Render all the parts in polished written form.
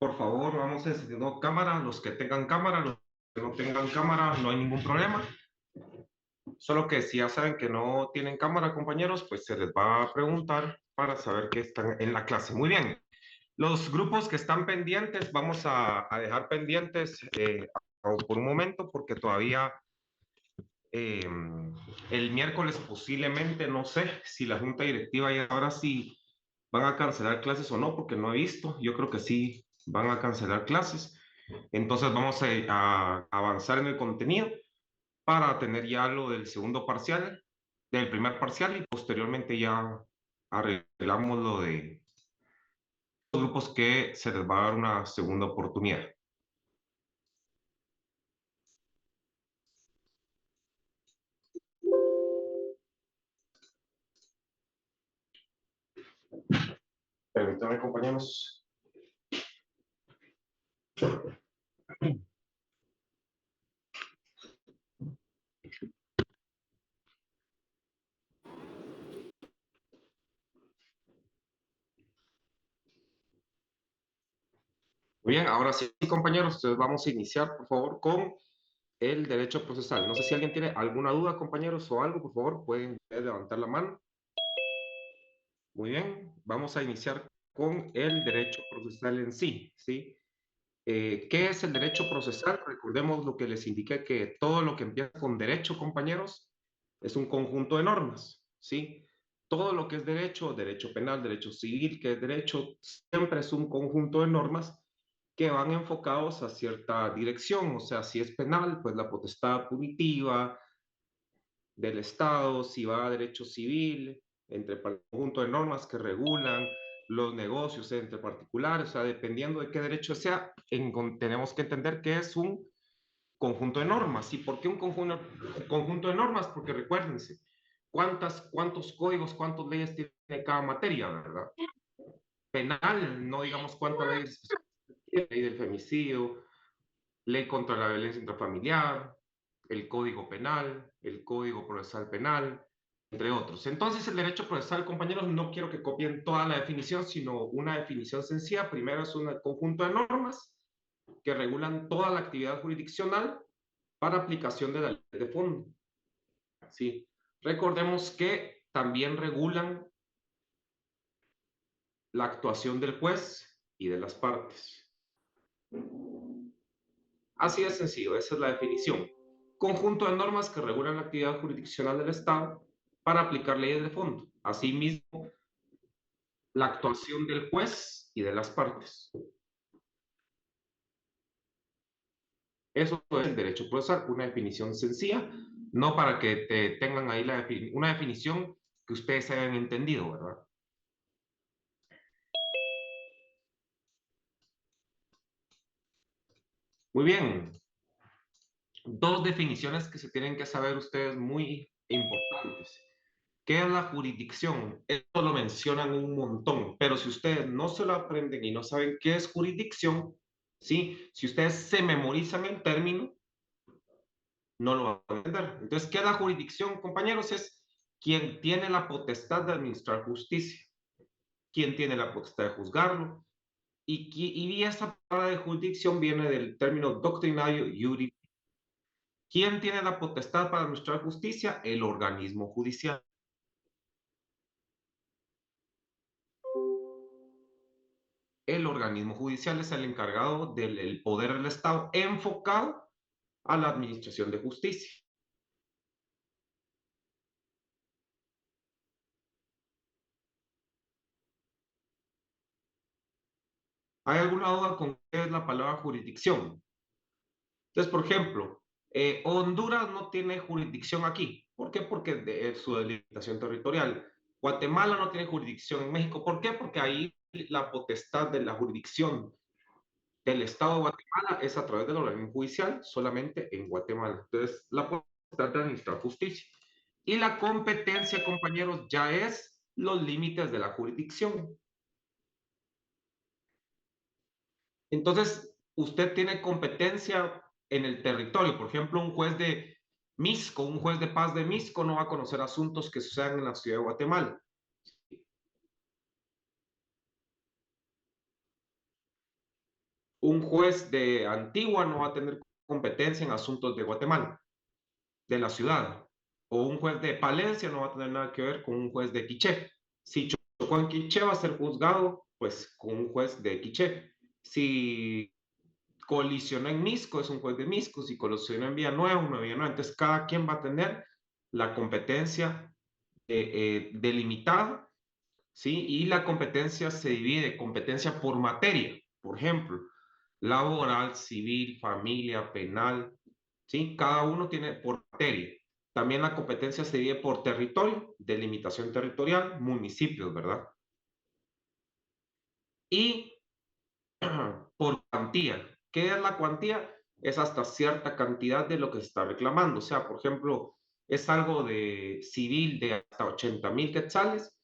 Por favor, vamos encendiendo cámara, los que tengan cámara, los que no tengan cámara, no hay ningún problema. Solo que si ya saben que no tienen cámara, compañeros, pues se les va a preguntar para saber que están en la clase. Muy bien. Los grupos que están pendientes, vamos a dejar pendientes por un momento porque todavía eh, el miércoles posiblemente, no sé si la junta directiva y ahora sí van a cancelar clases o no, porque no he visto. Yo creo que sí van a cancelar clases. Entonces vamos a avanzar en el contenido para tener ya lo del segundo parcial, del primer parcial y posteriormente ya arreglamos lo de los grupos que se les va a dar una segunda oportunidad. Permítanme, compañeros. Muy bien, ahora sí, compañeros, entonces vamos a iniciar, por favor, con el derecho procesal. No sé si alguien tiene alguna duda, compañeros, o algo, por favor, pueden levantar la mano. Muy bien, vamos a iniciar con el derecho procesal en sí, ¿sí? ¿Qué es el derecho procesal? Recordemos lo que les indiqué, que todo lo que empieza con derecho, compañeros, es un conjunto de normas, ¿sí? Todo lo que es derecho, derecho penal, derecho civil, que es derecho, siempre es un conjunto de normas que van enfocados a cierta dirección. O sea, si es penal, pues la potestad punitiva del Estado, si va a derecho civil, entre el conjunto de normas que regulan los negocios entre particulares, o sea, dependiendo de qué derecho sea, tenemos que entender que es un conjunto de normas. ¿Y por qué un conjunto de normas? Porque recuérdense, ¿cuántos códigos, cuántas leyes tiene cada materia, verdad? Penal, no digamos cuántas leyes, ley del femicidio, ley contra la violencia intrafamiliar, el Código Penal, el Código Procesal Penal, entre otros. Entonces, el derecho procesal, compañeros, no quiero que copien toda la definición, sino una definición sencilla. Primero es un conjunto de normas que regulan toda la actividad jurisdiccional para aplicación de la ley de fondo. ¿Sí? Recordemos que también regulan la actuación del juez y de las partes. Así de sencillo, esa es la definición. Conjunto de normas que regulan la actividad jurisdiccional del Estado para aplicar leyes de fondo. Asimismo, la actuación del juez y de las partes. Eso es el derecho procesal, una definición sencilla, no para que tengan ahí una definición que ustedes hayan entendido, ¿verdad? Muy bien. Dos definiciones que se tienen que saber ustedes muy importantes. ¿Qué es la jurisdicción? Esto lo mencionan un montón, pero si ustedes no se lo aprenden y no saben qué es jurisdicción, ¿sí? Si ustedes se memorizan el término, no lo van a entender. Entonces, ¿qué es la jurisdicción, compañeros? Es quien tiene la potestad de administrar justicia, quien tiene la potestad de juzgarlo, y esa palabra de jurisdicción viene del término doctrinario iuri. ¿Quién tiene la potestad para administrar justicia? El organismo judicial. El organismo judicial es el encargado del poder del Estado enfocado a la administración de justicia. ¿Hay alguna duda con qué es la palabra jurisdicción? Entonces, por ejemplo, Honduras no tiene jurisdicción aquí. ¿Por qué? Porque de su delimitación territorial. Guatemala no tiene jurisdicción en México. ¿Por qué? Porque ahí la potestad de la jurisdicción del Estado de Guatemala es a través del organismo judicial solamente en Guatemala. Entonces, la potestad de administrar justicia. Y la competencia, compañeros, ya es los límites de la jurisdicción. Entonces, usted tiene competencia en el territorio. Por ejemplo, un juez de Misco, un juez de paz de Misco no va a conocer asuntos que sucedan en la ciudad de Guatemala. Un juez de Antigua no va a tener competencia en asuntos de Guatemala, de la ciudad. O un juez de Palencia no va a tener nada que ver con un juez de Quiché. Si chocó en Quiché, va a ser juzgado pues con un juez de Quiché. Si colisionó en Misco, es un juez de Misco. Si colisionó en Villanueva, un Villanueva. Entonces, cada quien va a tener la competencia delimitada, ¿sí? Y la competencia se divide, competencia por materia, por ejemplo, laboral, civil, familia, penal, ¿sí? Cada uno tiene por materia. También la competencia se divide por territorio, delimitación territorial, municipios, ¿verdad? Y por cuantía. ¿Qué es la cuantía? Es hasta cierta cantidad de lo que se está reclamando. O sea, por ejemplo, es algo de civil de hasta 80,000 quetzales,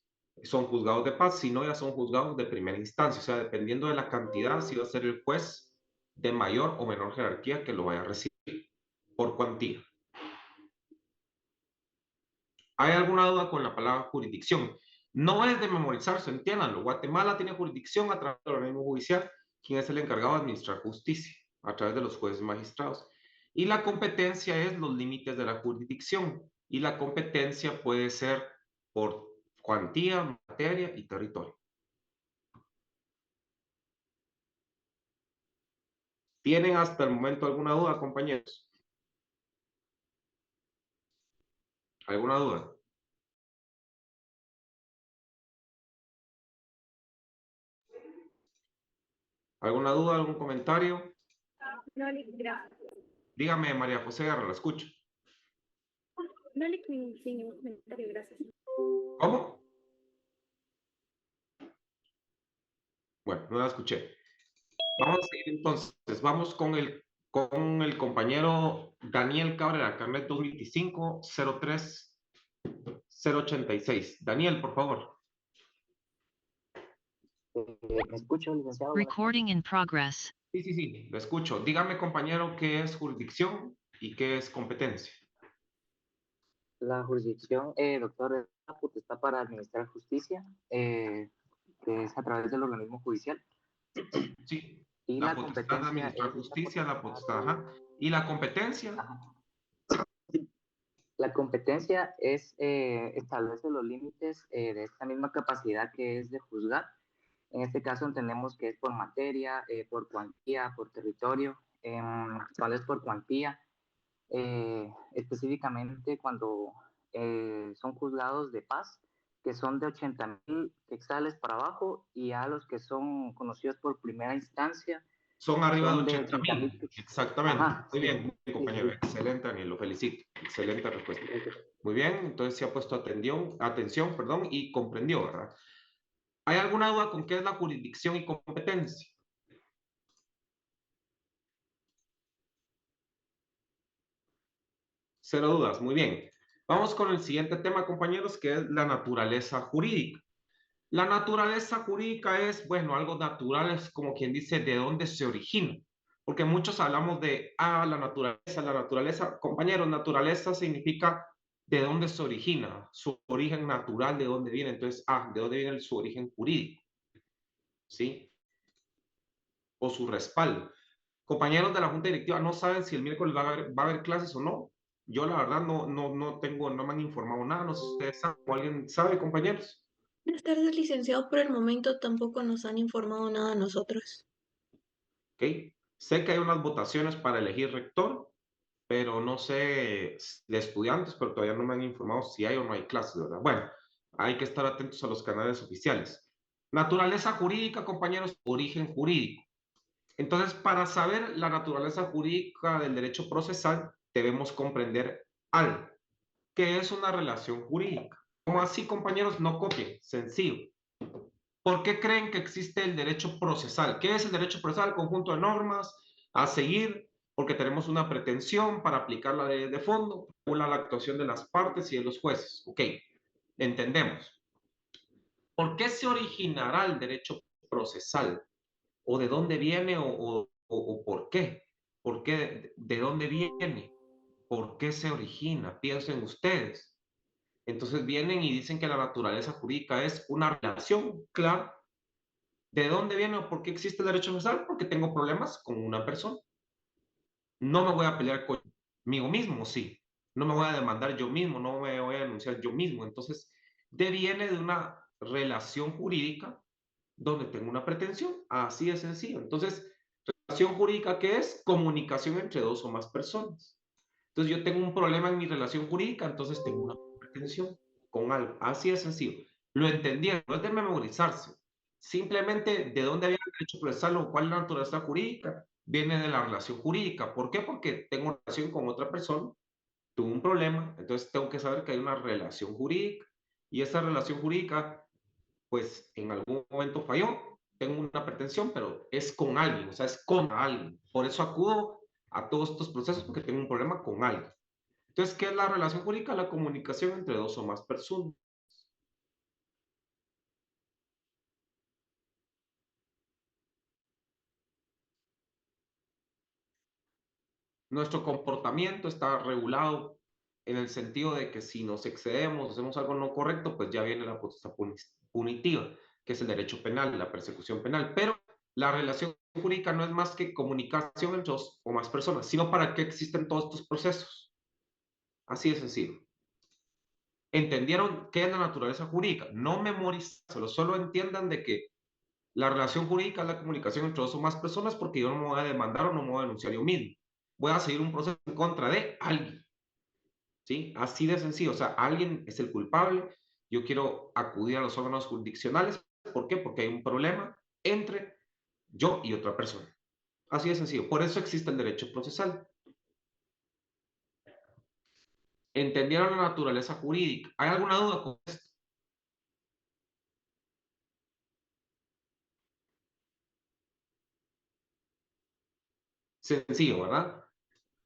son juzgados de paz, si no, ya son juzgados de primera instancia. O sea, dependiendo de la cantidad, si va a ser el juez de mayor o menor jerarquía que lo vaya a recibir por cuantía. ¿Hay alguna duda con la palabra jurisdicción? No es de memorizarse, entiéndanlo. Guatemala tiene jurisdicción a través del organismo judicial, quien es el encargado de administrar justicia, a través de los jueces y magistrados. Y la competencia es los límites de la jurisdicción. Y la competencia puede ser por cuantía, materia y territorio. ¿Tienen hasta el momento alguna duda, compañeros? ¿Alguna duda? ¿Alguna duda, algún comentario? No, gracias. Dígame, María José Guerra, la escucho. No le sin ningún comentario, gracias. ¿Cómo? Bueno, no la escuché. Vamos a seguir entonces. Vamos con el compañero Daniel Cabrera, carnet 225-03-086. Daniel, por favor. ¿Me escucho, licenciado? Recording in progress. Sí, lo escucho. Dígame, compañero, qué es jurisdicción y qué es competencia. La jurisdicción, doctor, es la potestad para administrar justicia, que es a través del organismo judicial. Sí, Y la la potestad de competencia administrar es justicia, la potestad, ajá. Y la competencia. Ajá. La competencia establece los límites de esta misma capacidad que es de juzgar. En este caso entendemos que es por materia, por cuantía, por territorio. ¿Cuál es por cuantía? Específicamente cuando son juzgados de paz, que son de 80,000 quetzales para abajo, y a los que son conocidos por primera instancia Son arriba de son de 80,000. 80,000. Exactamente. Ajá, Muy sí, bien, compañero. sí, Excelente, Daniel. Lo felicito. Excelente respuesta. sí. Muy bien, entonces se ha puesto atención, perdón, y comprendió, ¿verdad? ¿Hay alguna duda con qué es la jurisdicción y competencia? Cero dudas, muy bien. Vamos con el siguiente tema, compañeros, que es la naturaleza jurídica. La naturaleza jurídica es, bueno, algo natural, es como quien dice de dónde se origina. Porque muchos hablamos de, la naturaleza. Compañeros, naturaleza significa de dónde se origina, su origen natural, de dónde viene. Entonces, de dónde viene su origen jurídico, ¿sí? O su respaldo. Compañeros de la Junta Directiva no saben si el miércoles va a haber clases o no. Yo la verdad no me han informado nada, no sé si ustedes saben o alguien sabe, compañeros. Buenas tardes, licenciado. Por el momento tampoco nos han informado nada a nosotros. ¿Ok? Sé que hay unas votaciones para elegir rector, pero no sé de estudiantes, pero todavía no me han informado si hay o no hay clases, ¿verdad? Bueno, hay que estar atentos a los canales oficiales. Naturaleza jurídica, compañeros, origen jurídico. Entonces, para saber la naturaleza jurídica del derecho procesal, debemos comprender algo, que es una relación jurídica. ¿Cómo así, compañeros? No copien, sencillo. ¿Por qué creen que existe el derecho procesal? ¿Qué es el derecho procesal? Conjunto de normas a seguir, porque tenemos una pretensión para aplicar la ley de fondo, regula la actuación de las partes y de los jueces. Ok, entendemos. ¿Por qué se originará el derecho procesal? ¿O de dónde viene o por qué? ¿Por qué? ¿De dónde viene? ¿Por qué se origina? Piensen ustedes. Entonces vienen y dicen que la naturaleza jurídica es una relación, claro, ¿De dónde viene o por qué existe el derecho procesal? Porque tengo problemas con una persona. No me voy a pelear conmigo mismo, sí. No me voy a demandar yo mismo, no me voy a denunciar yo mismo. Entonces, deviene de una relación jurídica donde tengo una pretensión. Así de sencillo. Entonces, relación jurídica, ¿qué es? Comunicación entre dos o más personas. Entonces, yo tengo un problema en mi relación jurídica, entonces tengo una pretensión con algo. Así de sencillo. Lo entendieron, no es de memorizarse. Simplemente, ¿de dónde había el derecho procesal o cuál es la naturaleza jurídica? Viene de la relación jurídica. ¿Por qué? Porque tengo una relación con otra persona, tuve un problema, entonces tengo que saber que hay una relación jurídica. Y esa relación jurídica, pues en algún momento falló, tengo una pretensión, pero es con alguien, o sea, es con alguien. Por eso acudo a todos estos procesos porque tengo un problema con alguien. Entonces, ¿qué es la relación jurídica? La comunicación entre dos o más personas. Nuestro comportamiento está regulado en el sentido de que si nos excedemos, hacemos algo no correcto, pues ya viene la potestad punitiva, que es el derecho penal, la persecución penal. Pero la relación jurídica no es más que comunicación entre dos o más personas, sino para qué existen todos estos procesos. Así de sencillo. ¿Entendieron qué es la naturaleza jurídica? No memorizarlo, solo entiendan de que la relación jurídica es la comunicación entre dos o más personas porque yo no me voy a demandar o no me voy a denunciar yo mismo. Voy a seguir un proceso en contra de alguien. ¿Sí? Así de sencillo. O sea, alguien es el culpable. Yo quiero acudir a los órganos jurisdiccionales. ¿Por qué? Porque hay un problema entre yo y otra persona. Así de sencillo. Por eso existe el derecho procesal. ¿Entendieron la naturaleza jurídica? ¿Hay alguna duda con esto? Sencillo, ¿verdad?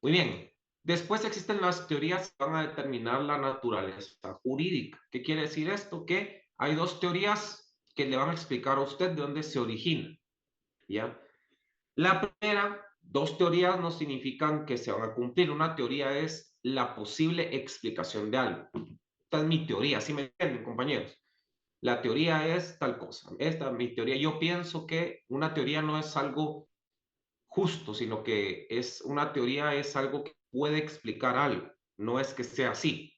Muy bien. Después existen las teorías que van a determinar la naturaleza jurídica. ¿Qué quiere decir esto? Que hay dos teorías que le van a explicar a usted de dónde se origina. ¿Ya? La primera, dos teorías no significan que se van a cumplir. Una teoría es la posible explicación de algo. Esta es mi teoría, ¿sí me entienden, compañeros? La teoría es tal cosa. Esta es mi teoría. Yo pienso que una teoría no es algo justo, sino que es una teoría, es algo que puede explicar algo. No es que sea así.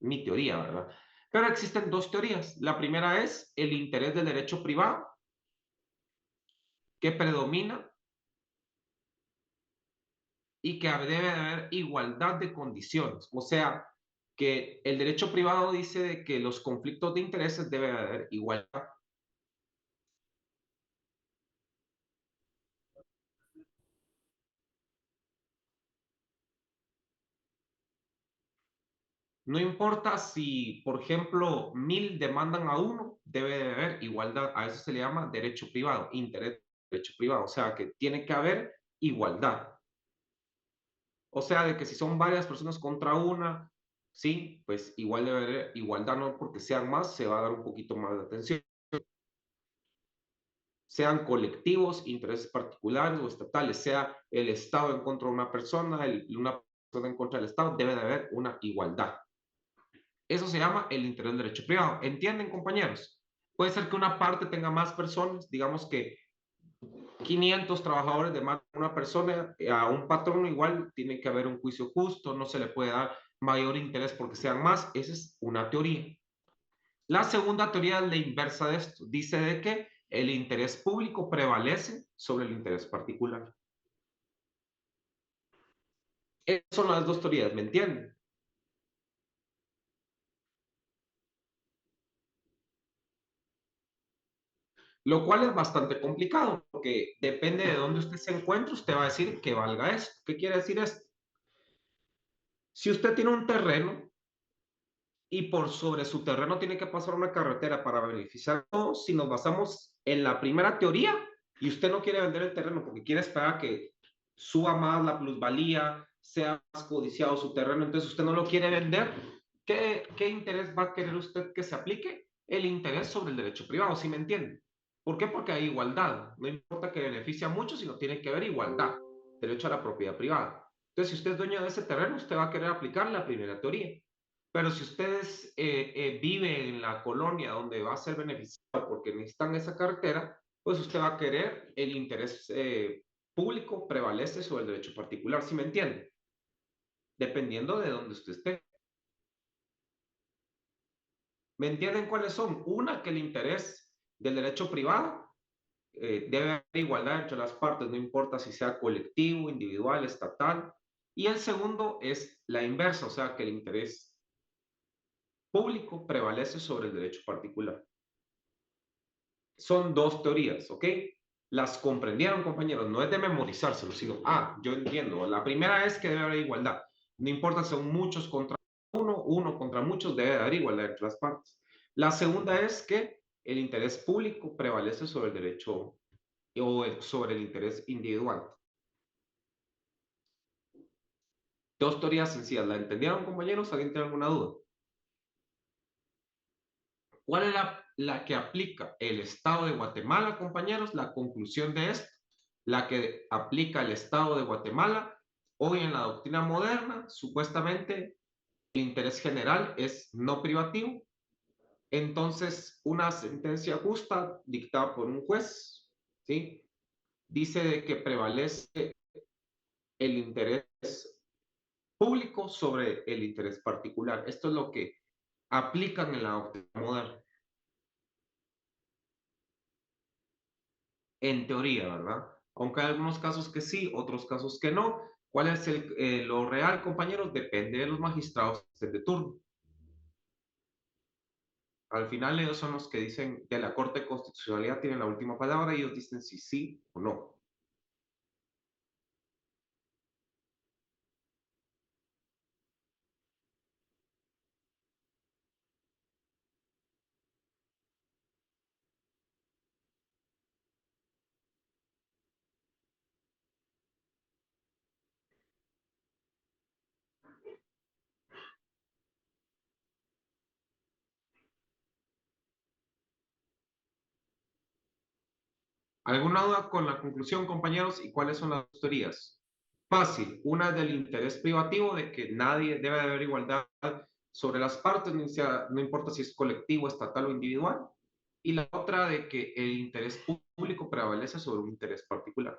Mi teoría, ¿verdad? Pero existen dos teorías. La primera es el interés del derecho privado, que predomina y que debe haber igualdad de condiciones. O sea, que el derecho privado dice de que los conflictos de intereses debe haber igualdad. No importa si, por ejemplo, 1000 demandan a uno, debe de haber igualdad. A eso se le llama derecho privado, interés derecho privado. O sea, que tiene que haber igualdad. O sea, de que si son varias personas contra una, sí, pues igual debe haber igualdad, no porque sean más, se va a dar un poquito más de atención. Sean colectivos, intereses particulares o estatales, sea el Estado en contra de una persona en contra del Estado, debe de haber una igualdad. Eso se llama el interés del derecho privado. ¿Entienden, compañeros? Puede ser que una parte tenga más personas, digamos que 500 trabajadores de más de una persona, a un patrón igual tiene que haber un juicio justo, no se le puede dar mayor interés porque sean más. Esa es una teoría. La segunda teoría es la inversa de esto. Dice de que el interés público prevalece sobre el interés particular. Esas son las dos teorías, ¿me entienden? Lo cual es bastante complicado, porque depende de dónde usted se encuentre, usted va a decir que valga esto. ¿Qué quiere decir esto? Si usted tiene un terreno y por sobre su terreno tiene que pasar una carretera para beneficiar a todos, si nos basamos en la primera teoría y usted no quiere vender el terreno porque quiere esperar a que suba más la plusvalía, sea más codiciado su terreno, entonces usted no lo quiere vender, ¿qué interés va a querer usted que se aplique? El interés sobre el derecho privado, ¿sí me entiende? ¿Por qué? Porque hay igualdad. No importa que beneficie a muchos, sino tiene que haber igualdad. Derecho a la propiedad privada. Entonces, si usted es dueño de ese terreno, usted va a querer aplicar la primera teoría. Pero si ustedes viven en la colonia donde va a ser beneficiado porque necesitan esa carretera, pues usted va a querer el interés público prevalece sobre el derecho particular, ¿sí me entiende? Dependiendo de donde usted esté. ¿Me entienden cuáles son? Una, que el interés del derecho privado debe haber igualdad entre las partes, no importa si sea colectivo, individual, estatal. Y el segundo es la inversa, o sea, que el interés público prevalece sobre el derecho particular. Son dos teorías, ¿ok? Las comprendieron, compañeros, no es de memorizárselo, sino, yo entiendo. La primera es que debe haber igualdad. No importa si son muchos contra uno, uno contra muchos, debe haber igualdad entre las partes. La segunda es que el interés público prevalece sobre el derecho o sobre el interés individual. Dos teorías sencillas. ¿La entendieron, compañeros? ¿Alguien tiene alguna duda? ¿Cuál es la que aplica el Estado de Guatemala, compañeros? La conclusión de esto, la que aplica el Estado de Guatemala, hoy en la doctrina moderna, supuestamente el interés general es no privativo. Entonces, una sentencia justa dictada por un juez, ¿sí? Dice de que prevalece el interés público sobre el interés particular. Esto es lo que aplican en la doctrina moderna. En teoría, ¿verdad? Aunque hay algunos casos que sí, otros casos que no. ¿Cuál es lo real, compañeros? Depende de los magistrados de turno. Al final ellos son los que dicen que la Corte de Constitucionalidad tiene la última palabra y ellos dicen si sí o no. ¿Alguna duda con la conclusión, compañeros? ¿Y cuáles son las teorías? Fácil. Una del interés privativo, de que nadie debe de haber igualdad sobre las partes, no importa si es colectivo, estatal o individual. Y la otra de que el interés público prevalece sobre un interés particular.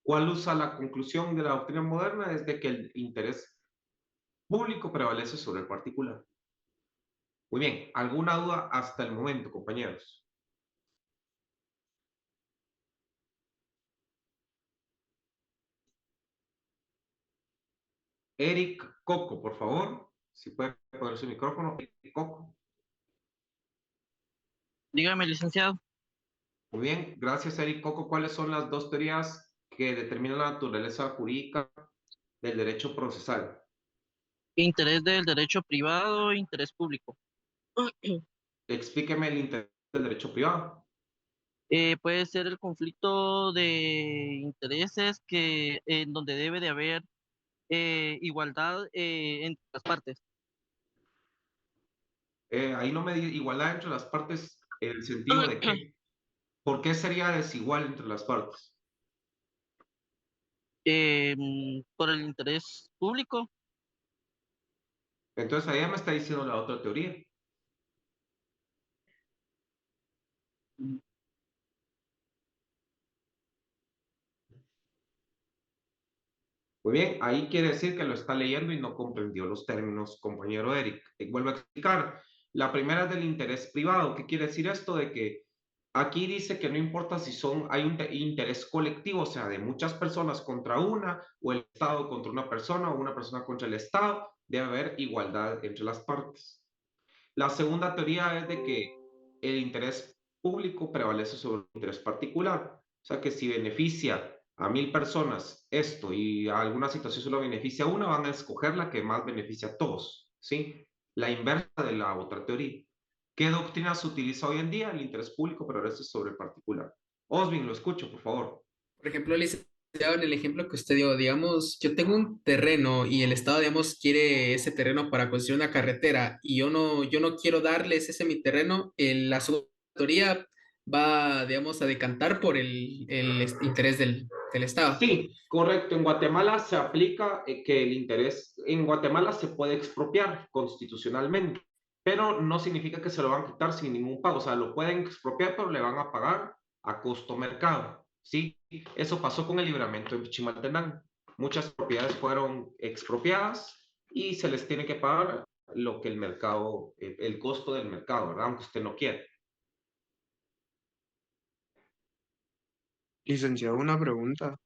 ¿Cuál usa la conclusión de la doctrina moderna? Es de que el interés público prevalece sobre el particular. Muy bien. ¿Alguna duda hasta el momento, compañeros? Eric Coco, por favor. Si puede poner su micrófono. Eric Coco. Dígame, licenciado. Muy bien. Gracias, Eric Coco. ¿Cuáles son las dos teorías que determinan la naturaleza jurídica del derecho procesal? Interés del derecho privado, interés público. Explíqueme el interés del derecho privado. Puede ser el conflicto de intereses en donde debe de haber igualdad entre las partes. Ahí no me dice igualdad entre las partes en el sentido de que, ¿por qué sería desigual entre las partes? Por el interés público. Entonces ahí ya me está diciendo la otra teoría. Muy bien, ahí quiere decir que lo está leyendo y no comprendió los términos, compañero Eric. Vuelvo a explicar. La primera es del interés privado. ¿Qué quiere decir esto? De que aquí dice que no importa si hay un interés colectivo, o sea, de muchas personas contra una, o el Estado contra una persona, o una persona contra el Estado, debe haber igualdad entre las partes. La segunda teoría es de que el interés público prevalece sobre el interés particular. O sea, que si beneficia a 1000 personas esto y a alguna situación solo beneficia a una, van a escoger la que más beneficia a todos, ¿sí? La inversa de la otra teoría. ¿Qué doctrina se utiliza hoy en día? El interés público prevalece sobre el particular. Osvin, lo escucho, por favor. Por ejemplo, licenciado, en el ejemplo que usted dio, digamos, yo tengo un terreno y el Estado, digamos, quiere ese terreno para construir una carretera y yo no quiero darles ese mi terreno, la teoría va, digamos, a decantar por el interés del Estado. Sí, correcto. En Guatemala se aplica que el interés, en Guatemala se puede expropiar constitucionalmente, pero no significa que se lo van a quitar sin ningún pago. O sea, lo pueden expropiar, pero le van a pagar a costo mercado, ¿sí? Eso pasó con el libramiento de Chimaltenango. Muchas propiedades fueron expropiadas y se les tiene que pagar lo que el mercado, el costo del mercado, ¿verdad? Aunque usted no quiera. Licenciado, una pregunta.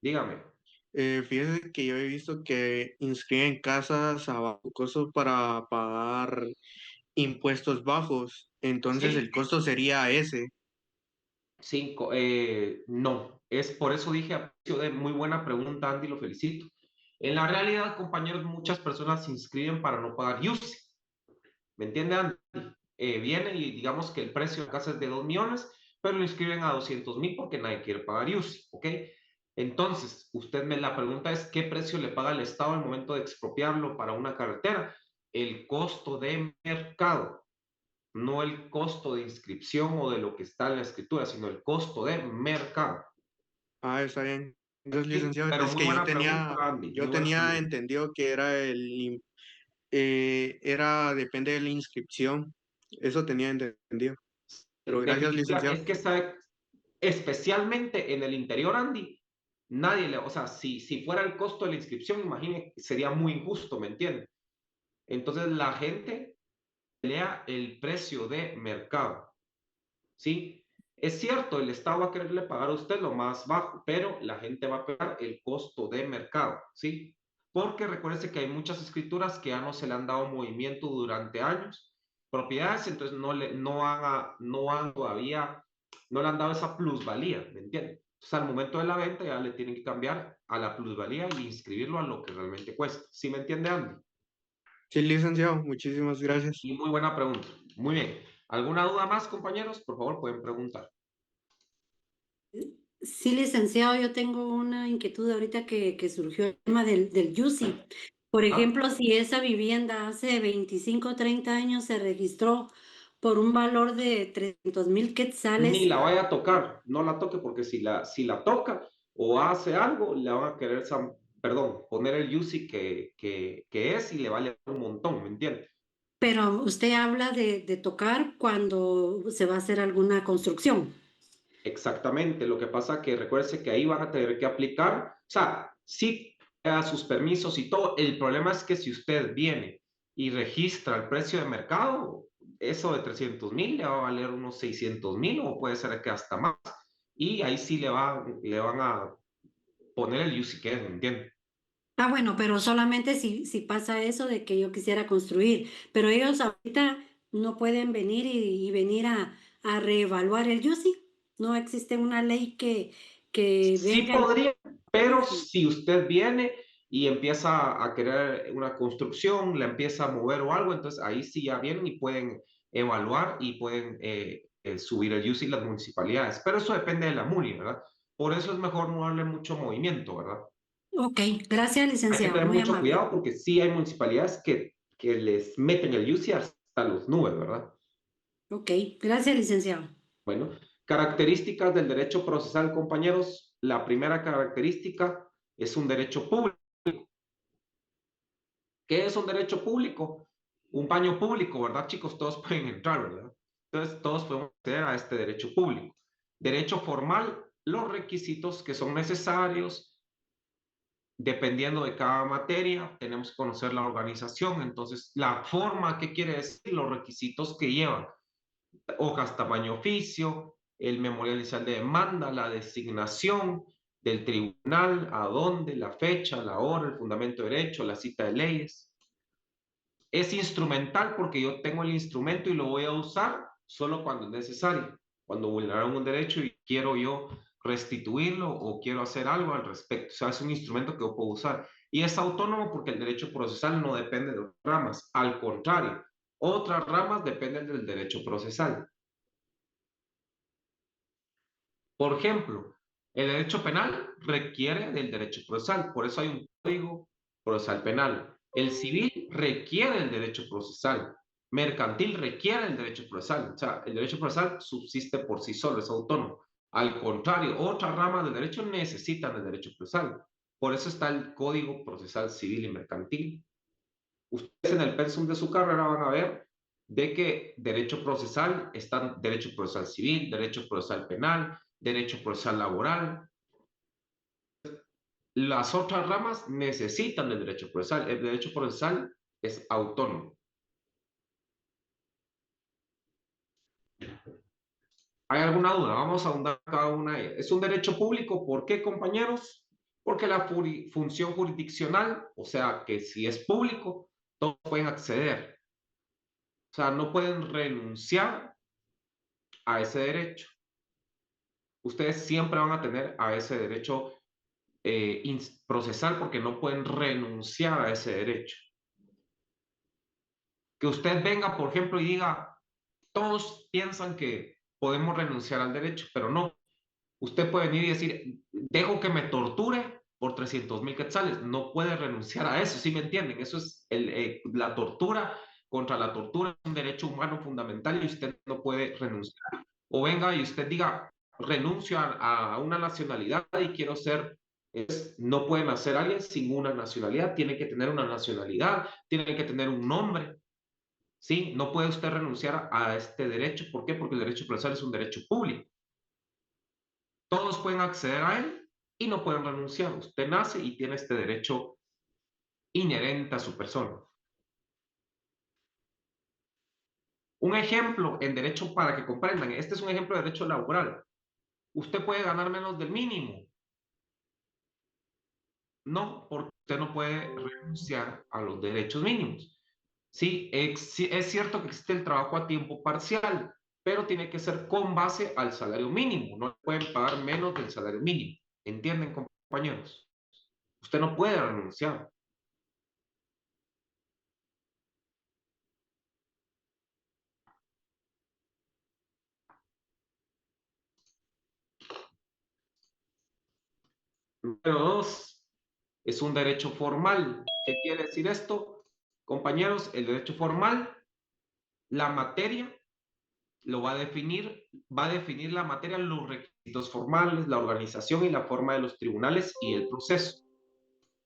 Dígame. Fíjese que yo he visto que inscriben casas a bajo costo para pagar impuestos bajos, entonces Sí, el costo sería ese. cinco, no, es por eso dije, a precio de muy buena pregunta, Andy, lo felicito. En la realidad, compañeros, muchas personas se inscriben para no pagar UCI. ¿Me entiende, Andy? Viene y digamos que el precio de casa es de 2 millones, pero lo inscriben a 200,000 porque nadie quiere pagar UCI, ¿ok? Entonces, la pregunta es, ¿qué precio le paga el Estado al momento de expropiarlo para una carretera? El costo de mercado, no el costo de inscripción o de lo que está en la escritura, sino el costo de mercado. Ah, está bien. Entonces, Sí, licenciado, pero es muy que buena pregunta, Andy, yo muy buena tenía pregunta. entendido que depende de la inscripción. Eso tenía entendido. Pero gracias, licenciado. Es que está especialmente en el interior, Andy, nadie le, o sea, si fuera el costo de la inscripción, imagine, sería muy injusto, ¿me entiende? Entonces la gente pelea el precio de mercado, ¿sí? Es cierto, el Estado va a quererle pagar a usted lo más bajo, pero la gente va a pagar el costo de mercado, ¿sí? Porque recuérdese que hay muchas escrituras que ya no se le han dado movimiento durante años, propiedades, entonces no han todavía, no le han dado esa plusvalía, ¿me entiende? Entonces al momento de la venta ya le tienen que cambiar a la plusvalía y inscribirlo a lo que realmente cuesta. ¿Sí me entiende, Andy? Sí, licenciado, muchísimas gracias. Y muy buena pregunta. Muy bien. ¿Alguna duda más, compañeros? Por favor, pueden preguntar. Sí, licenciado, yo tengo una inquietud ahorita que surgió el tema del YUSI. Por ¿Ah? ejemplo, si esa vivienda hace 25 o 30 años se registró por un valor de 300,000 Ni quetzales, la vaya a tocar, no la toque, porque si la toca o hace algo, le van a querer, poner el UCI que es y le vale un montón, ¿me entiende? pero usted habla de tocar cuando se va a hacer alguna construcción. Exactamente, lo que pasa que recuérdese que ahí van a tener que aplicar, o sea, sí, a sus permisos y todo. El problema es que si usted viene y registra el precio de mercado, eso de 300,000 le va a valer unos 600,000 o puede ser que hasta más. Y ahí sí le van a poner el UCI que es, ¿me entiende? Ah, bueno, pero solamente si pasa eso de que yo quisiera construir, pero ellos ahorita no pueden venir y venir a reevaluar el YUSI. No existe una ley que Sí venga y... podría, pero si usted viene y empieza a querer una construcción, la empieza a mover o algo, entonces ahí sí ya vienen y pueden evaluar y pueden subir el UCI las municipalidades. Pero eso depende de la MUNI, ¿verdad? Por eso es mejor no darle mucho movimiento, ¿verdad? Ok, gracias, Hay que licenciado, tener muy mucho amable. cuidado porque sí hay municipalidades que les meten el UCI hasta los nubes, ¿verdad? Ok, gracias, licenciado. Bueno, características del derecho procesal, compañeros. La primera característica es un derecho público. ¿Qué es un derecho público? Un baño público, ¿verdad, chicos? Todos pueden entrar, ¿verdad? Entonces, todos podemos acceder a este derecho público. Derecho formal, los requisitos que son necesarios, dependiendo de cada materia, tenemos que conocer la organización. Entonces, la forma, ¿qué quiere decir? Los requisitos que llevan. Hojas tamaño oficio, el memorial inicial de demanda, la designación del tribunal, a dónde, la fecha, la hora, el fundamento de derecho, la cita de leyes. Es instrumental porque yo tengo el instrumento y lo voy a usar solo cuando es necesario. Cuando vulneraron un derecho y quiero yo restituirlo o quiero hacer algo al respecto. O sea, es un instrumento que yo puedo usar. Y es autónomo porque el derecho procesal no depende de otras ramas. Al contrario, otras ramas dependen del derecho procesal. Por ejemplo, el derecho penal requiere del derecho procesal. Por eso hay un código procesal penal. El civil requiere el derecho procesal. Mercantil requiere el derecho procesal. O sea, el derecho procesal subsiste por sí solo, es autónomo. Al contrario, otras ramas del derecho necesitan el derecho procesal. Por eso está el Código Procesal Civil y Mercantil. Ustedes en el pensum de su carrera van a ver de que derecho procesal está derecho procesal civil, derecho procesal penal, derecho procesal laboral. Las otras ramas necesitan del derecho procesal. El derecho procesal es autónomo. ¿Hay alguna duda? Vamos a ahondar cada una de ellas. Es un derecho público. ¿Por qué, compañeros? Porque la función jurisdiccional, o sea, que si es público, todos pueden acceder. O sea, no pueden renunciar a ese derecho. Ustedes siempre van a tener a ese derecho procesal porque no pueden renunciar a ese derecho. Que usted venga, por ejemplo, y diga, todos piensan que podemos renunciar al derecho, pero no. Usted puede venir y decir, dejo que me torture por 300,000 quetzales. No puede renunciar a eso, ¿sí me entienden? Eso es la tortura. Contra la tortura es un derecho humano fundamental y usted no puede renunciar. O venga y usted diga, renuncio a una nacionalidad y quiero ser, no pueden hacer alguien sin una nacionalidad, tiene que tener una nacionalidad, tiene que tener un nombre, ¿sí? No puede usted renunciar a este derecho. ¿Por qué? Porque el derecho procesal es un derecho público. Todos pueden acceder a él y no pueden renunciar. Usted nace y tiene este derecho inherente a su persona. Un ejemplo en derecho para que comprendan, este es un ejemplo de derecho laboral. Usted puede ganar menos del mínimo. No, porque usted no puede renunciar a los derechos mínimos. Sí, es cierto que existe el trabajo a tiempo parcial, pero tiene que ser con base al salario mínimo. No pueden pagar menos del salario mínimo. ¿Entienden, compañeros? Usted no puede renunciar. Número dos, es un derecho formal. ¿Qué quiere decir esto? Compañeros, el derecho formal, la materia lo va a definir la materia, los requisitos formales, la organización y la forma de los tribunales y el proceso.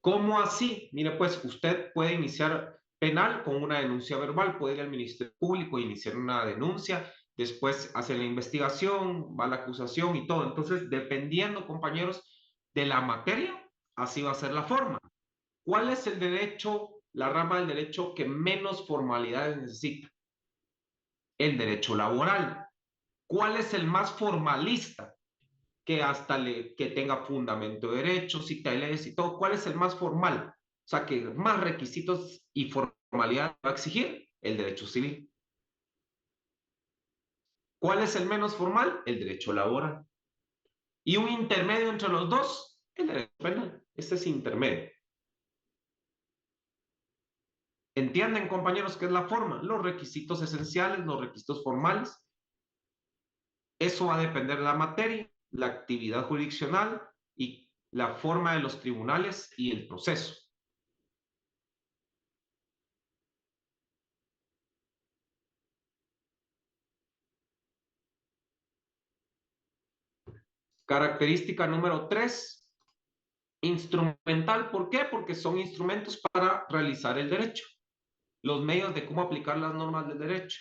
¿Cómo así? Mire, pues usted puede iniciar penal con una denuncia verbal, puede ir al Ministerio Público e iniciar una denuncia, después hace la investigación, va la acusación y todo. Entonces, dependiendo, compañeros, de la materia, así va a ser la forma. ¿Cuál es el derecho, la rama del derecho que menos formalidades necesita? El derecho laboral. ¿Cuál es el más formalista? Que hasta que tenga fundamento de derecho, cita de leyes y todo. ¿Cuál es el más formal? O sea, que más requisitos y formalidad va a exigir el derecho civil. ¿Cuál es el menos formal? El derecho laboral. Y un intermedio entre los dos, el derecho penal. Este es intermedio. ¿Entienden, compañeros, qué es la forma? Los requisitos esenciales, los requisitos formales. Eso va a depender de la materia, la actividad jurisdiccional y la forma de los tribunales y el proceso. Característica número 3, instrumental. ¿Por qué? Porque son instrumentos para realizar el derecho. Los medios de cómo aplicar las normas del derecho.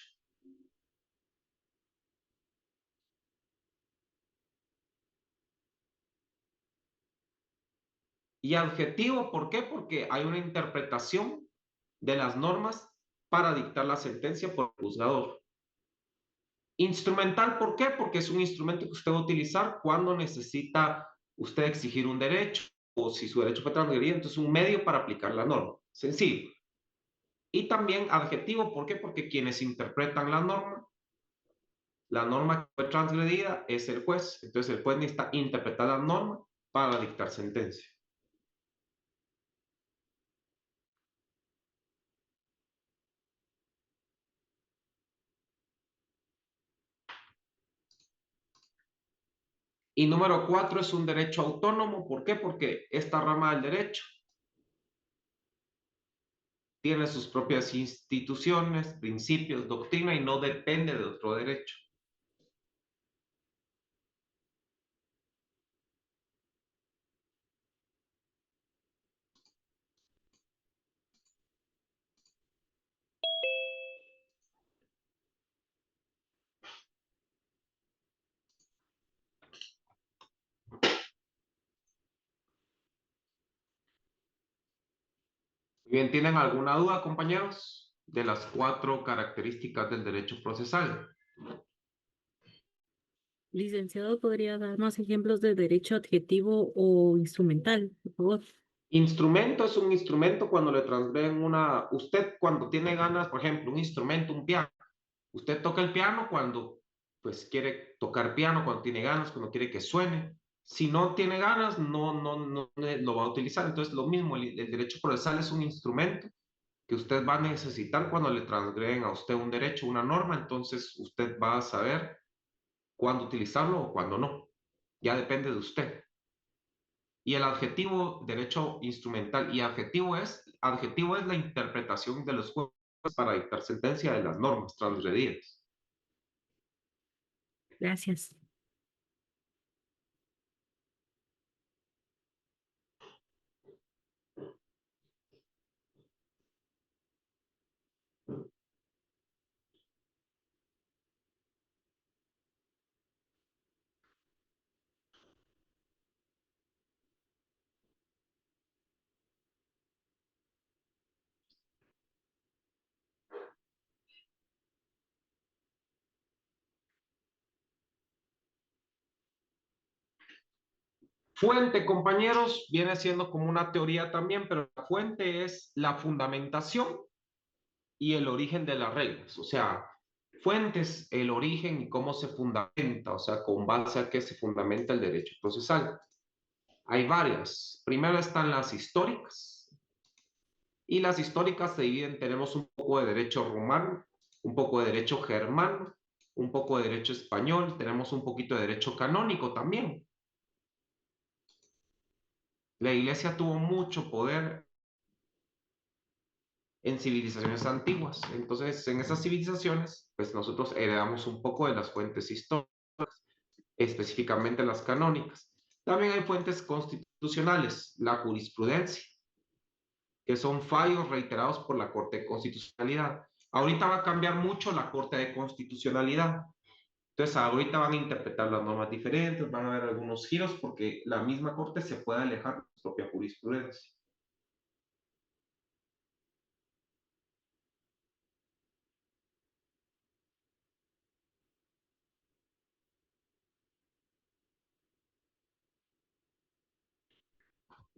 Y adjetivo, ¿por qué? Porque hay una interpretación de las normas para dictar la sentencia por el juzgador. Instrumental, ¿por qué? Porque es un instrumento que usted va a utilizar cuando necesita usted exigir un derecho o si su derecho fue transgredido, entonces un medio para aplicar la norma. Sencillo. Y también adjetivo, ¿por qué? Porque quienes interpretan la norma que fue transgredida es el juez. Entonces el juez necesita interpretar la norma para dictar sentencia. Y número 4 es un derecho autónomo. ¿Por qué? Porque esta rama del derecho tiene sus propias instituciones, principios, doctrina y no depende de otro derecho. Bien, ¿tienen alguna duda, compañeros, de las 4 características del derecho procesal? Licenciado, ¿podría dar más ejemplos de derecho adjetivo o instrumental, por favor? Instrumento es un instrumento cuando le transgreden una... Usted cuando tiene ganas, por ejemplo, un instrumento, un piano. Usted toca el piano cuando pues quiere tocar piano, cuando tiene ganas, cuando quiere que suene. Si no tiene ganas, no lo va a utilizar. Entonces, lo mismo, el derecho procesal es un instrumento que usted va a necesitar cuando le transgreden a usted un derecho, una norma. Entonces, usted va a saber cuándo utilizarlo o cuándo no. Ya depende de usted. Y el adjetivo, derecho instrumental, y adjetivo es la interpretación de los jueces para dictar sentencia de las normas transgredidas. Gracias. Fuente, compañeros, viene siendo como una teoría también, pero la fuente es la fundamentación y el origen de las reglas. O sea, fuente es el origen y cómo se fundamenta, o sea, con base a qué se fundamenta el derecho procesal. Hay varias. Primero están las históricas. Y las históricas se dividen, tenemos un poco de derecho romano, un poco de derecho germano, un poco de derecho español, tenemos un poquito de derecho canónico también. La iglesia tuvo mucho poder en civilizaciones antiguas. Entonces, en esas civilizaciones, pues nosotros heredamos un poco de las fuentes históricas, específicamente las canónicas. También hay fuentes constitucionales, la jurisprudencia, que son fallos reiterados por la Corte de Constitucionalidad. Ahorita va a cambiar mucho la Corte de Constitucionalidad. Entonces, ahorita van a interpretar las normas diferentes, van a haber algunos giros porque la misma Corte se puede alejar de su propia jurisprudencia.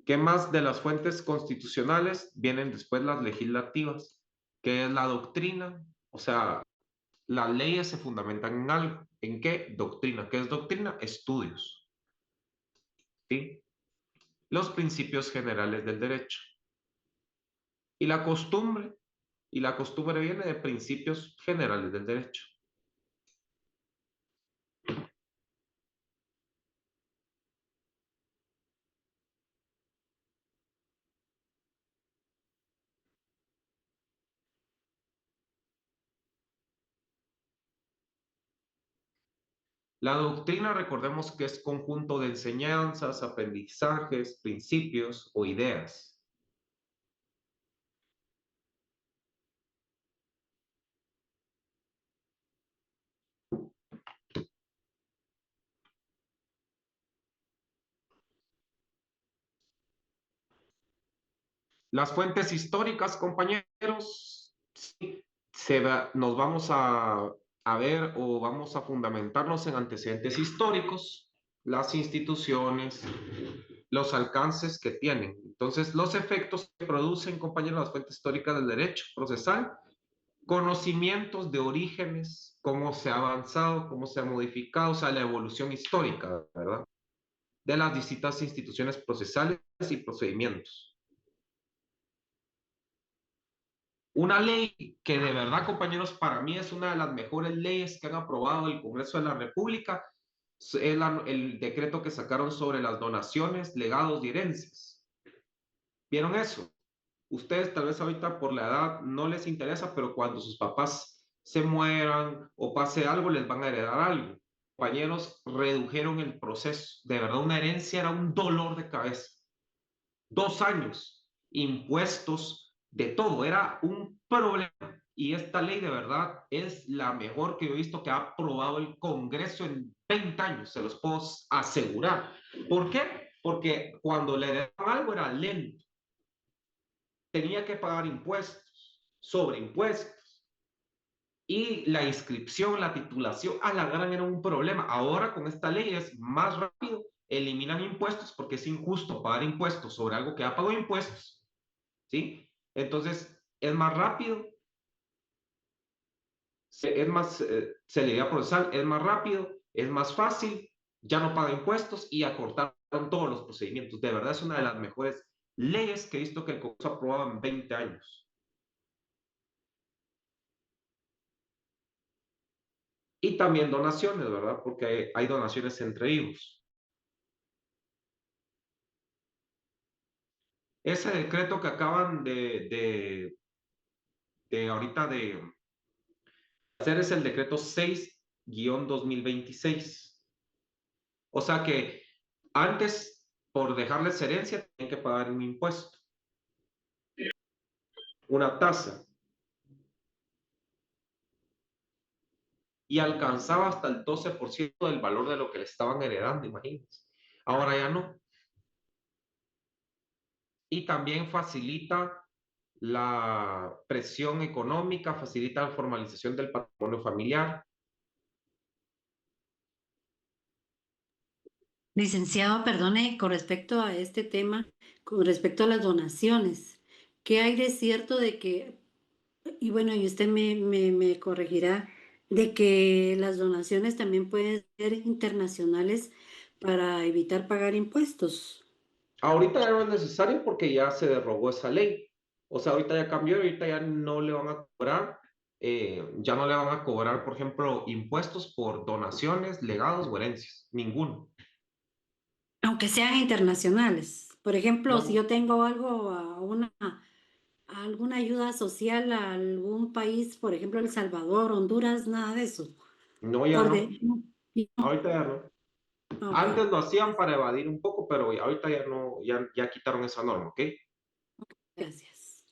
¿Qué más de las fuentes constitucionales? Vienen después las legislativas, que es la doctrina, o sea, las leyes se fundamentan en algo. ¿En qué? Doctrina. ¿Qué es doctrina? Estudios. ¿Sí? Los principios generales del derecho. Y la costumbre viene de principios generales del derecho. La doctrina, recordemos que es conjunto de enseñanzas, aprendizajes, principios o ideas. Las fuentes históricas, compañeros, sí, nos vamos a ver o vamos a fundamentarnos en antecedentes históricos, las instituciones, los alcances que tienen. Entonces, los efectos que producen, compañeros, las fuentes históricas del derecho procesal, conocimientos de orígenes, cómo se ha avanzado, cómo se ha modificado, o sea, la evolución histórica, ¿verdad? De las distintas instituciones procesales y procedimientos. Una ley que de verdad, compañeros, para mí es una de las mejores leyes que han aprobado el Congreso de la República, es el decreto que sacaron sobre las donaciones, legados y herencias. ¿Vieron eso? Ustedes tal vez ahorita por la edad no les interesa, pero cuando sus papás se mueran o pase algo, les van a heredar algo. Compañeros, redujeron el proceso. De verdad, una herencia era un dolor de cabeza. 2 años, impuestos, de todo, era un problema. Y esta ley de verdad es la mejor que yo he visto que ha aprobado el Congreso en 20 años, se los puedo asegurar. ¿Por qué? Porque cuando le daban algo era lento. tenía que pagar impuestos sobre impuestos. Y la inscripción, la titulación, a la gran era un problema. Ahora con esta ley es más rápido, eliminan impuestos porque es injusto pagar impuestos sobre algo que ya pagó impuestos, ¿sí? Entonces, es más rápido, es más celeridad procesal, es más rápido, es más fácil, ya no paga impuestos y acortaron todos los procedimientos. De verdad es una de las mejores leyes que he visto que el Congreso ha aprobado en 20 años. Y también donaciones, ¿verdad? Porque hay donaciones entre hijos. Ese decreto que acaban de ahorita de hacer es el decreto 6-2026. O sea que antes, por dejarles herencia, tienen que pagar un impuesto, una tasa, y alcanzaba hasta el 12% del valor de lo que le estaban heredando, imagínense. Ahora ya no. Y también facilita la presión económica, facilita la formalización del patrimonio familiar. Licenciado, perdone, con respecto a este tema, con respecto a las donaciones, ¿qué hay de cierto de que, y bueno, y usted me corregirá, de que las donaciones también pueden ser internacionales para evitar pagar impuestos? Ahorita ya no es necesario porque ya se derogó esa ley. O sea, ahorita ya cambió, ahorita ya no le van a cobrar, ya no le van a cobrar, por ejemplo, impuestos por donaciones, legados o herencias. Ninguno. Aunque sean internacionales. Por ejemplo, si No, yo tengo algo a alguna ayuda social a algún país, por ejemplo, El Salvador, Honduras, nada de eso. no, ya Por no. de, no, Ahorita ya no. ok, Antes lo hacían para evadir un poco, pero ahorita ya no, ya quitaron esa norma, ¿ok? gracias.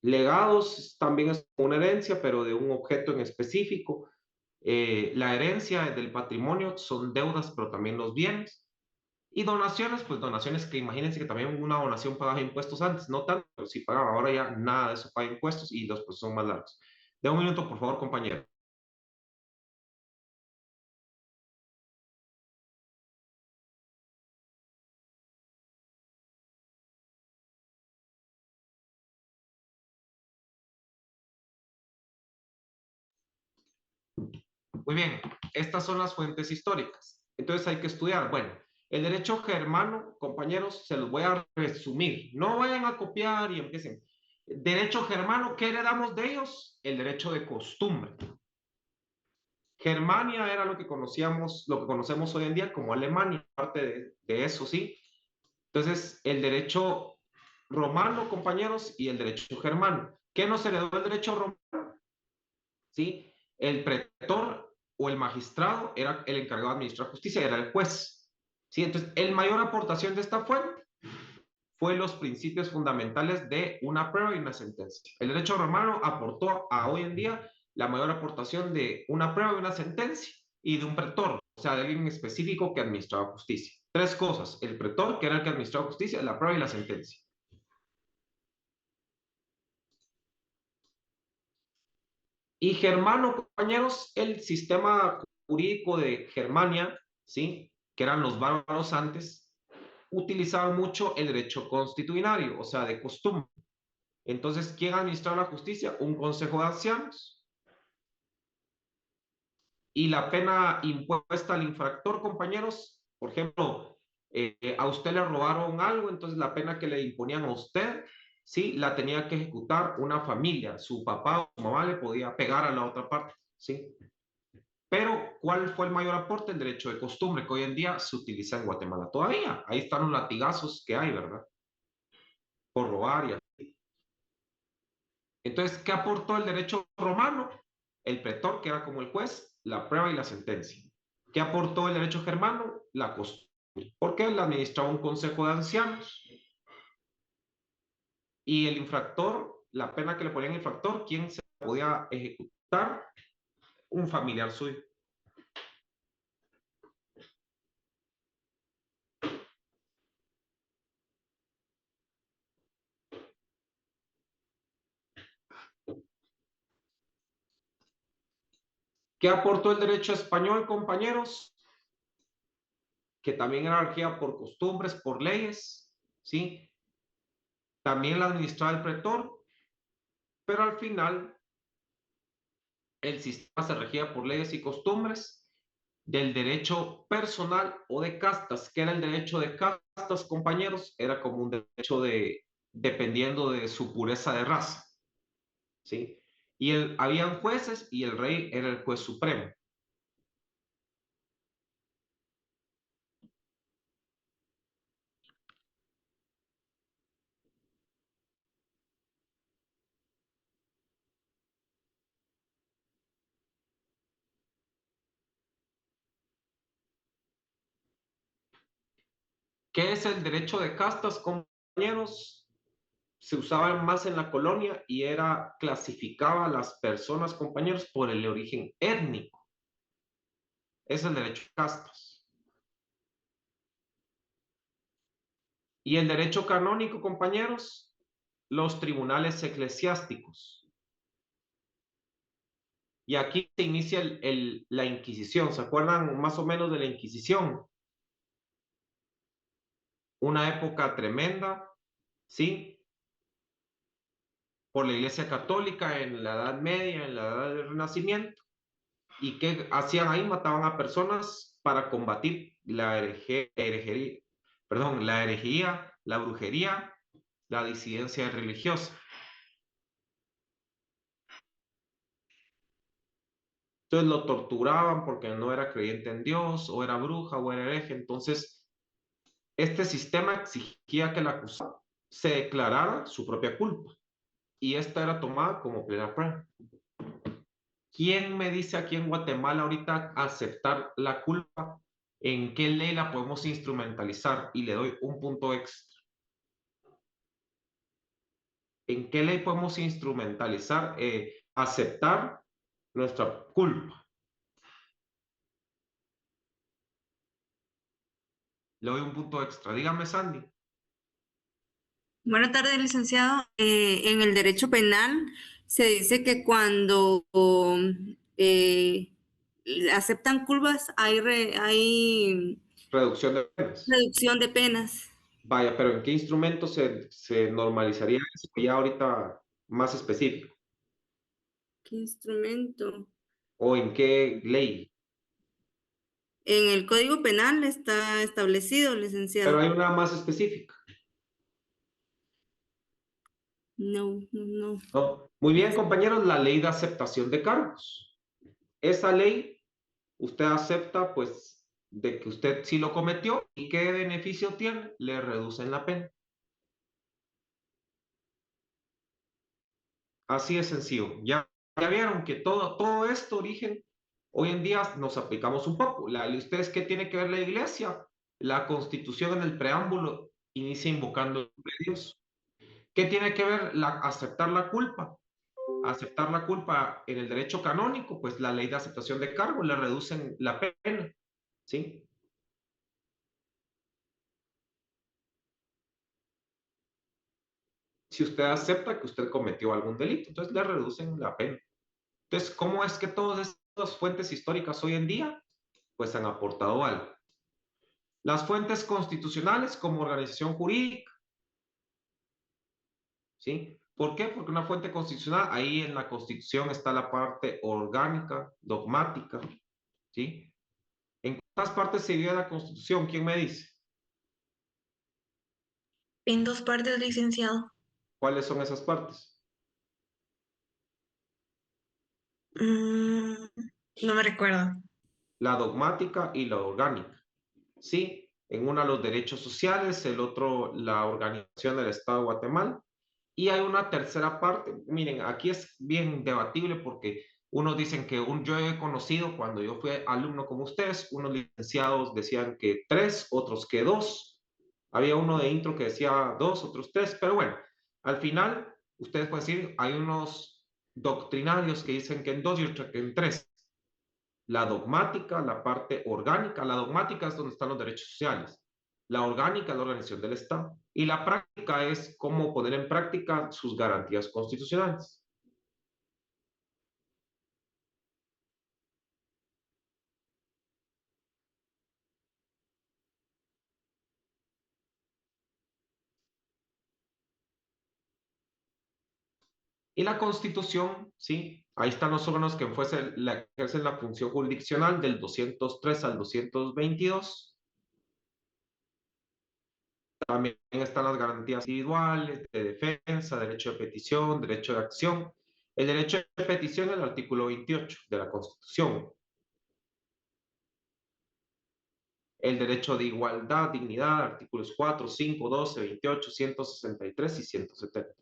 Legados también es una herencia, pero de un objeto en específico. La herencia del patrimonio son deudas, pero también los bienes. Y donaciones, pues donaciones que imagínense que también una donación pagaba impuestos antes, no tanto, pero sí pagaba, ahora ya nada de eso paga impuestos y los procesos son más largos. De un minuto, por favor, compañero. Muy bien, estas son las fuentes históricas. Entonces hay que estudiar. Bueno, el derecho germano, compañeros, se los voy a resumir. No vayan a copiar y empiecen. Derecho germano, ¿qué heredamos de ellos? El derecho de costumbre. Germania era lo que conocíamos, lo que conocemos hoy en día como Alemania, parte de eso, ¿sí? Entonces, el derecho romano, compañeros, y el derecho germano. ¿Qué nos heredó el derecho romano? ¿Sí? El pretor o el magistrado era el encargado de administrar justicia, era el juez. ¿Sí? Entonces, el mayor aportación de esta fuente fue los principios fundamentales de una prueba y una sentencia. El derecho romano aportó a hoy en día la mayor aportación de una prueba y una sentencia y de un pretor, o sea, de alguien específico que administraba justicia. Tres cosas: el pretor, que era el que administraba justicia, la prueba y la sentencia. Y germano, compañeros, el sistema jurídico de Germania, ¿sí? Que eran los bárbaros antes, utilizaban mucho el derecho constitucionario, o sea, de costumbre. Entonces, ¿quién administraba la justicia? Un consejo de ancianos. Y la pena impuesta al infractor, compañeros, por ejemplo, a usted le robaron algo, entonces la pena que le imponían a usted, sí, la tenía que ejecutar una familia. Su papá o su mamá le podía pegar a la otra parte, sí. Pero, ¿cuál fue el mayor aporte? El derecho de costumbre, que hoy en día se utiliza en Guatemala todavía. Ahí están los latigazos que hay, ¿verdad? Por robar y así. Entonces, ¿qué aportó el derecho romano? El pretor, que era como el juez, la prueba y la sentencia. ¿Qué aportó el derecho germano? La costumbre. Porque él administraba un consejo de ancianos. Y el infractor, la pena que le ponían al infractor, ¿quién se podía ejecutar? Un familiar suyo. ¿Qué aportó el derecho español, compañeros? Que también era regida por costumbres, por leyes, ¿sí? También la administraba el pretor, pero al final el sistema se regía por leyes y costumbres del derecho personal o de castas. ¿Qué era el derecho de castas, compañeros? Era como un derecho dependiendo de su pureza de raza, ¿sí? Y habían jueces y el rey era el juez supremo. ¿Qué es el derecho de castas, compañeros? Se usaba más en la colonia y clasificaba a las personas, compañeros, por el origen étnico. Es el derecho de castas. Y el derecho canónico, compañeros, los tribunales eclesiásticos. Y aquí se inicia la Inquisición. ¿Se acuerdan más o menos de la Inquisición? Una época tremenda, ¿sí? Por la Iglesia Católica en la Edad Media, en la Edad del Renacimiento. ¿Y qué hacían ahí? Mataban a personas para combatir la herejía, la brujería, la disidencia religiosa. Entonces lo torturaban porque no era creyente en Dios, o era bruja, o era hereje. Entonces, este sistema exigía que el acusado se declarara su propia culpa. Y esta era tomada como plena prueba. ¿Quién me dice aquí en Guatemala ahorita aceptar la culpa? ¿En qué ley la podemos instrumentalizar? Y le doy un punto extra. ¿En qué ley podemos instrumentalizar, aceptar nuestra culpa? Le doy un punto extra. Dígame, Sandy. Buenas tardes, licenciado. En el derecho penal se dice que cuando eh, aceptan culpas hay Reducción de penas. reducción de penas. Vaya, pero ¿en qué instrumento se normalizaría eso? Ya ahorita más específico. ¿Qué instrumento? ¿O en qué ley? En el Código Penal está establecido, Pero licenciado. hay una más específica. No. ¿No? Muy bien, compañeros, la ley de aceptación de cargos. Esa ley, usted acepta, pues, de que usted sí lo cometió y qué beneficio tiene, le reducen la pena. Así de sencillo. Ya vieron que todo esto origen, hoy en día nos aplicamos un poco. ¿Ustedes qué tiene que ver la iglesia? La constitución en el preámbulo inicia invocando a Dios. ¿Qué tiene que ver aceptar la culpa? Aceptar la culpa en el derecho canónico, pues la ley de aceptación de cargo le reducen la pena, ¿sí? Si usted acepta que usted cometió algún delito, entonces le reducen la pena. Entonces, ¿cómo es que todas estas fuentes históricas hoy en día, pues han aportado algo? Las fuentes constitucionales como organización jurídica, ¿sí? ¿Por qué? Porque una fuente constitucional, ahí en la Constitución está la parte orgánica, dogmática, ¿sí? ¿En cuántas partes se divide la Constitución? ¿Quién me dice? En 2 partes, licenciado. ¿Cuáles son esas partes? No me recuerdo. La dogmática y la orgánica, ¿sí? En una los derechos sociales, el otro la organización del Estado de Guatemala. Y hay una tercera parte. Miren, aquí es bien debatible porque unos dicen que yo he conocido cuando yo fui alumno como ustedes, unos licenciados decían que 3, otros que 2. Había uno de intro que decía 2, otros 3, pero bueno, al final ustedes pueden decir, hay unos doctrinarios que dicen que en 2 y otros que en 3. La dogmática, la parte orgánica, la dogmática es donde están los derechos sociales. La orgánica es la organización del Estado. Y la práctica es cómo poner en práctica sus garantías constitucionales. Y la Constitución, ¿sí? Ahí están los órganos que ejercen la función jurisdiccional del 203 al 222. También están las garantías individuales de defensa, derecho de petición, derecho de acción. El derecho de petición es el artículo 28 de la Constitución. El derecho de igualdad, dignidad, artículos 4, 5, 12, 28, 163 y 170.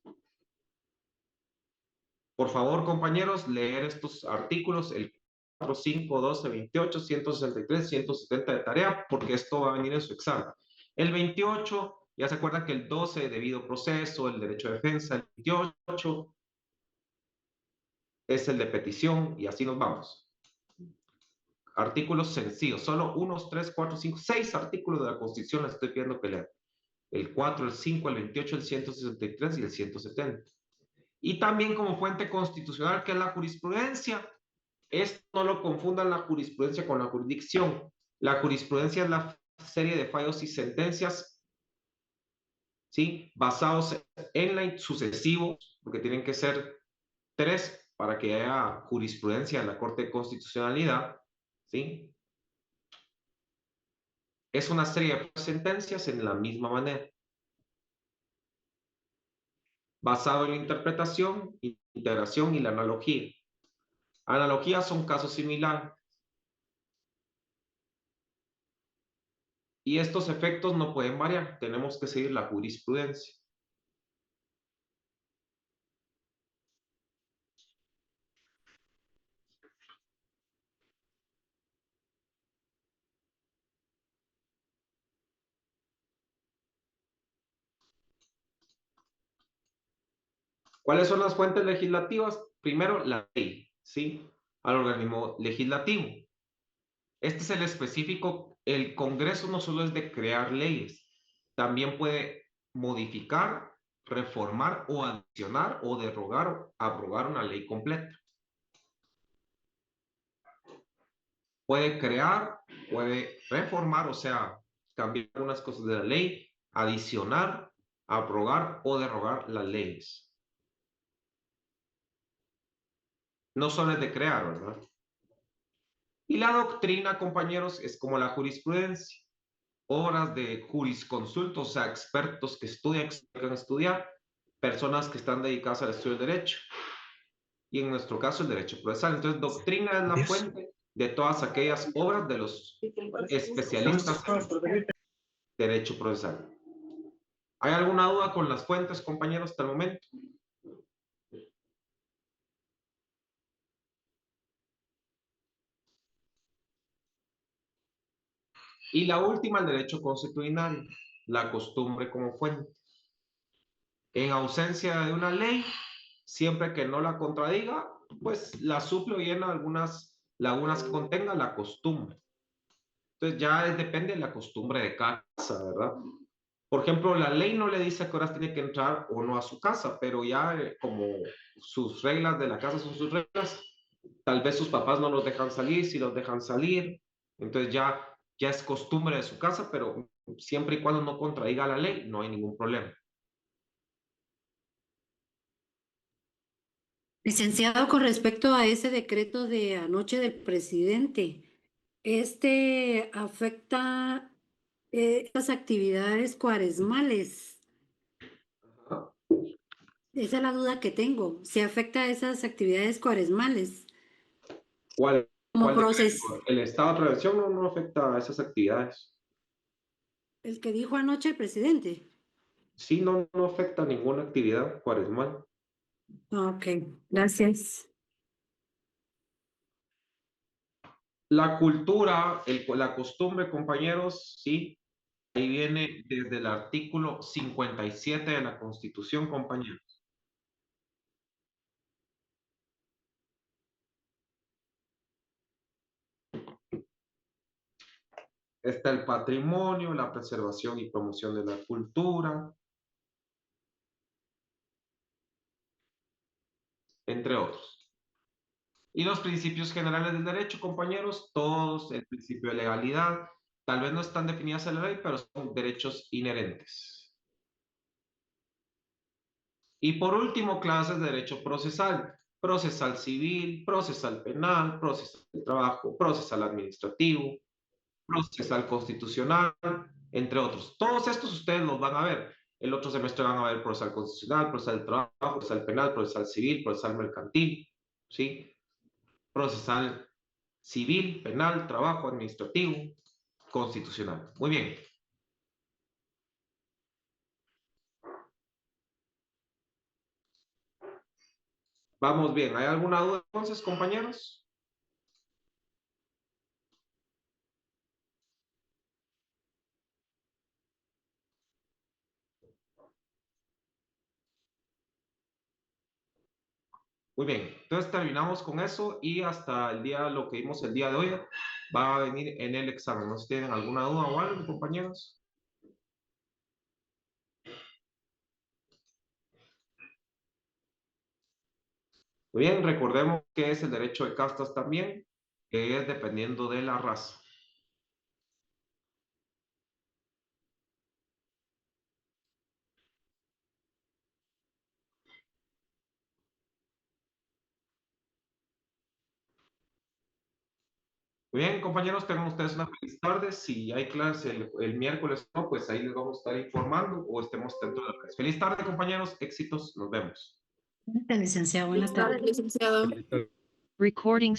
Por favor, compañeros, leer estos artículos, el 4, 5, 12, 28, 163, 170 de tarea, porque esto va a venir en su examen. El 28, ya se acuerdan que el 12, debido proceso, el derecho de defensa, el 28 es el de petición, y así nos vamos. Artículos sencillos, solo 1, 3, 4, 5, 6 artículos de la Constitución les estoy pidiendo que lean. El 4, el 5, el 28, el 163 y el 170. Y también como fuente constitucional, que es la jurisprudencia. Esto no lo confundan la jurisprudencia con la jurisdicción. La jurisprudencia es la serie de fallos y sentencias, ¿sí? Basados en la sucesivos, porque tienen que ser 3 para que haya jurisprudencia en la Corte de Constitucionalidad, ¿sí? Es una serie de sentencias en la misma manera. Basado en la interpretación, integración y la analogía. Analogías son casos similares. Y estos efectos no pueden variar. Tenemos que seguir la jurisprudencia. ¿Cuáles son las fuentes legislativas? Primero, la ley, ¿sí? Al organismo legislativo. Este es el específico. El Congreso no solo es de crear leyes, también puede modificar, reformar o adicionar o derogar o abrogar una ley completa. Puede crear, puede reformar, o sea, cambiar algunas cosas de la ley, adicionar, abrogar o derogar las leyes. No solo es de crear, ¿verdad? Y la doctrina, compañeros, es como la jurisprudencia. Obras de jurisconsultos, o sea, expertos que estudian, personas que están dedicadas al estudio del derecho. Y en nuestro caso, el derecho procesal. Entonces, doctrina es la fuente de todas aquellas obras de los especialistas en derecho procesal. ¿Hay alguna duda con las fuentes, compañeros, hasta el momento? Y la última, el derecho consuetudinario, la costumbre como fuente. En ausencia de una ley, siempre que no la contradiga, pues la suple o llena algunas lagunas que contenga la costumbre. Entonces ya depende de la costumbre de casa, ¿verdad? Por ejemplo, la ley no le dice a qué horas tiene que entrar o no a su casa, pero ya como sus reglas de la casa son sus reglas, tal vez sus papás no los dejan salir, si los dejan salir, entonces ya es costumbre de su casa, pero siempre y cuando no contradiga la ley, no hay ningún problema. Licenciado, con respecto a ese decreto de anoche del presidente, ¿este afecta estas actividades cuaresmales? Ajá. Esa es la duda que tengo. ¿Se afecta a esas actividades cuaresmales? ¿Cuál Como decreto? El estado de prevención no afecta a esas actividades. el que dijo anoche el presidente. Sí, no afecta a ninguna actividad cuaresmal. Ok, gracias. La cultura, la costumbre, compañeros, sí, ahí viene desde el artículo 57 de la Constitución, compañeros. Está el patrimonio, la preservación y promoción de la cultura, entre otros. Y los principios generales del derecho, compañeros, todos, el principio de legalidad, tal vez no están definidas en la ley, pero son derechos inherentes. Y por último, clases de derecho procesal. Procesal civil, procesal penal, procesal de trabajo, procesal administrativo, procesal constitucional, entre otros. Todos estos ustedes los van a ver. El otro semestre van a ver procesal constitucional, procesal de trabajo, procesal penal, procesal civil, procesal mercantil, ¿sí? Procesal civil, penal, trabajo, administrativo, constitucional. Muy bien. Vamos bien. ¿Hay alguna duda entonces, compañeros? Muy bien, entonces terminamos con eso y hasta el día, lo que vimos el día de hoy, va a venir en el examen. ¿No sé si tienen alguna duda o algo, compañeros? Muy bien, recordemos que es el derecho de castas también, que es dependiendo de la raza. Muy bien, compañeros, tengan ustedes una feliz tarde. Si hay clase el miércoles, no, pues ahí les vamos a estar informando o estemos dentro de la clase. Feliz tarde, compañeros. Éxitos. Nos vemos. Licenciado, buenas tardes. Licenciado. Recording